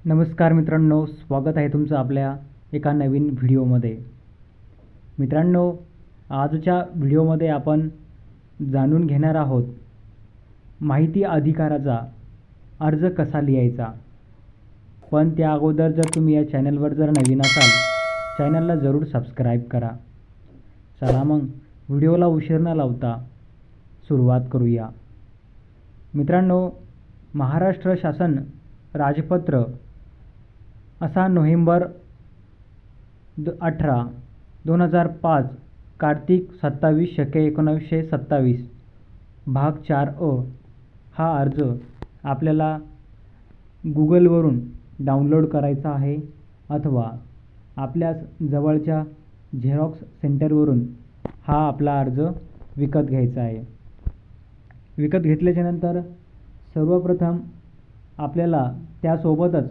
नमस्कार मित्रांनो, स्वागत आहे तुमचं आपल्या एका नवीन व्हिडिओमध्ये. मित्रांनो, आजच्या व्हिडिओमध्ये आपण जाणून घेणार आहोत माहिती अधिकाराचा अर्ज कसा लिहायचा. पण त्या अगोदर जर तुम्ही या चॅनलवर जर नवीन असाल, चॅनलला जरूर सबस्क्राईब करा. चला मग व्हिडिओला उशीर न लावता सुरुवात करूया. मित्रांनो, महाराष्ट्र शासन राजपत्र असा नोव्हेंबर 18, 2005 कार्तिक 27/1927 भाग 4 हा अर्ज आपल्याला गूगलवरून डाउनलोड करायचा आहे अथवा आपल्या जवळच्या झेरॉक्स सेंटरवरून हा आपला अर्ज विकत घ्यायचा आहे. विकत घेतल्याच्यानंतर सर्वप्रथम आपल्याला त्यासोबतच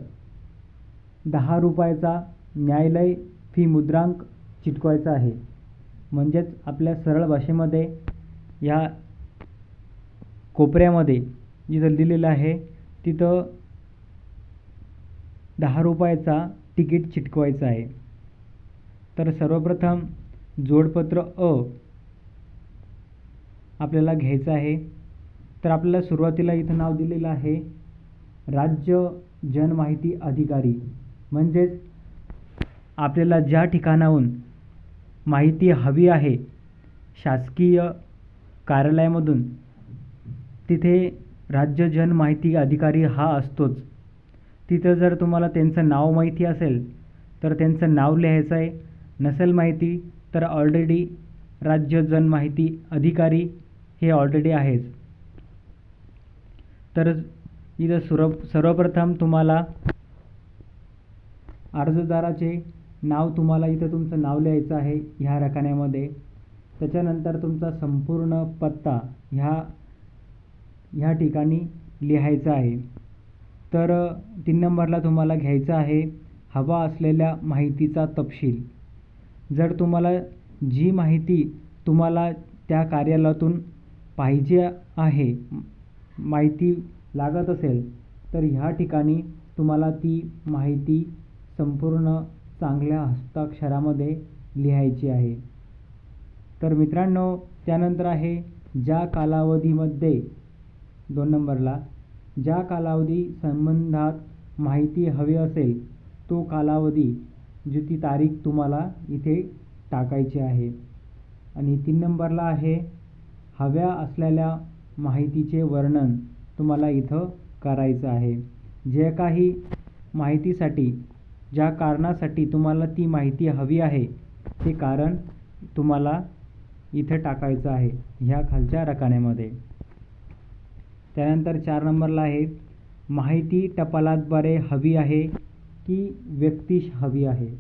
10 रुपयाचा न्यायालय फी मुद्रांक चिटकवायचा आहे. म्हणजेच आपल्या सरळ भाषेमध्ये या कोपऱ्यामध्ये जिथं दिलेलं आहे तिथं 10 रुपयाचा तिकीट चिटकवायचं आहे. तर सर्वप्रथम जोडपत्र अ आपल्याला घ्यायचं आहे. तर आपल्याला सुरुवातीला इथं नाव दिलेलं आहे राज्य जनमाहिती अधिकारी. म्हणजेच आपल्याला ज्या ठिकाणाहून माहिती हवी आहे शासकीय कार्यालयामधून, तिथे राज्य जनमाहिती अधिकारी हा असतोच. तिथं जर तुम्हाला त्यांचं नाव माहिती असेल तर त्यांचं नाव लिहायचं आहे. नसेल माहिती तर ऑलरेडी राज्य जनमाहिती अधिकारी हे ऑलरेडी आहेच. तर इथं सर्वप्रथम तुम्हाला अर्जदाराचे नाव, तुम्हाला इथं तुमचं नाव लिहायचं आहे ह्या रकान्यामध्ये. त्याच्यानंतर तुमचा संपूर्ण पत्ता ह्या ठिकाणी लिहायचा आहे. तर 3 नंबरला तुम्हाला घ्यायचं आहे हवा असलेल्या माहितीचा तपशील. जर तुम्हाला जी माहिती तुम्हाला त्या कार्यालयातून पाहिजे आहे, माहिती लागत असेल, तर ह्या ठिकाणी तुम्हाला ती माहिती संपूर्ण चांगल्या हस्ताक्षरामध्ये लिहायची आहे. तर मित्रांनो, त्यानंतर आहे ज्या कालावधीमध्ये 2 नंबरला ज्या कालावधी संबंधात माहिती हवी असेल तो कालावधी, जी ती तारीख तुम्हाला इथे टाकायची आहे. आणि 3 नंबरला आहे हव्या असलेल्या माहितीचे वर्णन तुम्हाला इथं करायचं आहे. जे काही माहितीसाठी, ज्या कारणासाठी तुम्हाला ती माहिती हवी आहे ते कारण तुम्हाला इथे टाकायचं आहे ह्या खालच्या रकान्यामध्ये. त्यानंतर 4 नंबरला आहे माहिती टपालाद्वारे हवी आहे की व्यक्तिश हवी आहे.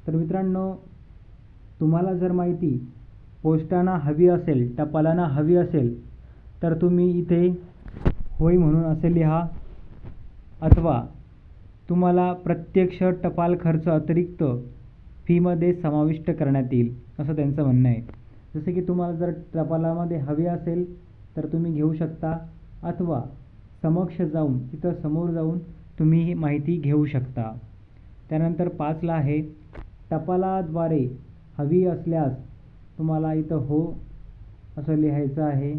तर मित्रांनो, तुम्हाला जर माहिती पोस्टानं हवी असेल, टपालानं हवी असेल, तर तुम्ही इथे होय म्हणून असे लिहा. अथवा तुम्हाला प्रत्यक्ष टपाल खर्च अतिरिक्त फीमध्ये समाविष्ट करण्यात येईल असं त्यांचं म्हणणं आहे. जसे की तुम्हाला जर टपालामध्ये हवी असेल तर तुम्ही घेऊ शकता, अथवा समक्ष जाऊन, तिथं समोर जाऊन तुम्ही ही माहिती घेऊ शकता. त्यानंतर 5ला आहे टपालाद्वारे हवी असल्यास तुम्हाला इथं हो असं लिहायचं आहे.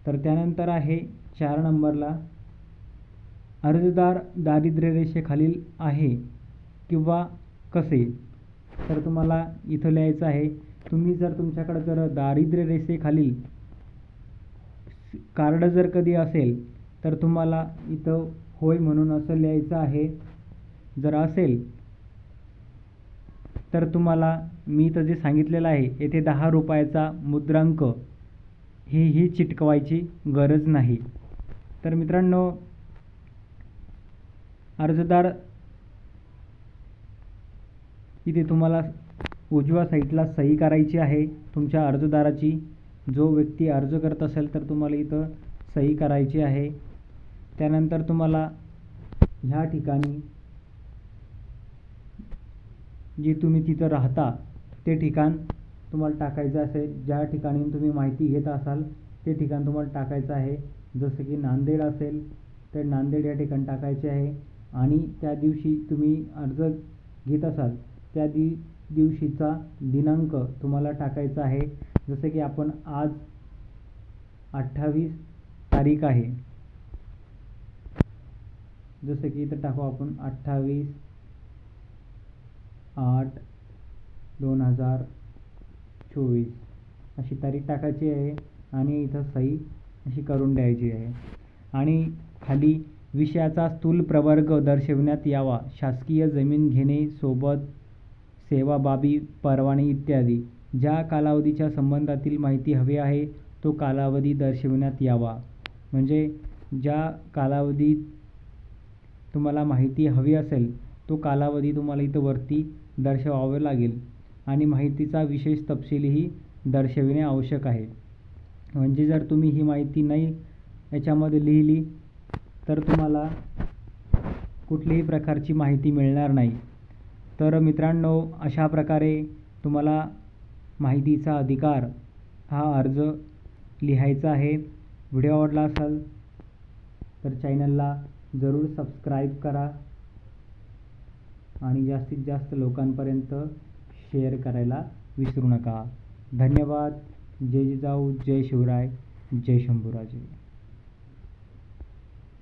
तर त्यानंतर आहे 4 नंबरला अर्जदार दारिद्र्य रेषेखालील आहे किंवा कसे. तर तुम्हाला इथं लिहायचं आहे तुम्ही जर तुमच्याकडे जर दारिद्र्य रेषेखालील कार्ड जर कधी असेल तर तुम्हाला इथं होय म्हणून असं लिहायचं आहे. जर असेल तर तुम्हाला मी इथं जे सांगितलेलं आहे येथे 10 रुपयाचा मुद्रांक ही चिटकवायची गरज नाही. तर मित्रांनो, अर्जदार इथे तुम्हाला उजव्या साईडला सही करायची आहे तुमच्या अर्जदाराची. जो व्यक्ती अर्ज करत असेल तर तुम्हाला इथं सही करायची आहे. त्यानंतर तुम्हाला ह्या ठिकाणी जी तुम्ही तिथं राहता ते ठिकाण तुम्हाला टाकायचं असेल. ज्या ठिकाणी तुम्ही माहिती घेत असाल ते ठिकाण तुम्हाला टाकायचं आहे. जसं की नांदेड असेल तर नांदेड या ठिकाणी टाकायचे आहे आणि त्या दिवशी तुम्ही अर्ज घेत असाल त्या दिवशीचा दिनांक तुम्हाला टाकायचा आहे. जसं की आपण आज 28 तारीख आहे, जसं की इथं टाकू आपण 28/8/2024 अशी तारीख टाकायची आहे आणि इथं सही अशी करून द्यायची आहे. आणि खाली विषयाचा स्थूल प्रवर्ग दर्शविण्यात यावा. शासकीय जमीन घेणे सोबत सेवाबाबी परवाने इत्यादी ज्या कालावधीच्या संबंधातील माहिती हवी आहे तो कालावधी दर्शविण्यात यावा. म्हणजे ज्या कालावधीत तुम्हाला माहिती हवी असेल तो कालावधी तुम्हाला इथं वरती दर्शवावे लागेल आणि माहितीचा विशेष तपशीलही दर्शविणे आवश्यक आहे. म्हणजे जर तुम्ही ही माहिती नाही याच्यामध्ये लिहिली तर तुम्हाला कुठलीही प्रकारची माहिती मिळणार नाही. तर मित्रांनो, अशा प्रकारे तुम्हाला माहितीचा अधिकार हा अर्ज लिहायचा आहे. व्हिडिओ आवडला असेल तर चॅनलला जरूर सबस्क्राईब करा आणि जास्तीत जास्त लोकांपर्यंत शेअर करायला विसरू नका. धन्यवाद. जय जिजाऊ, जय शिवराय, जय शंभूराजे.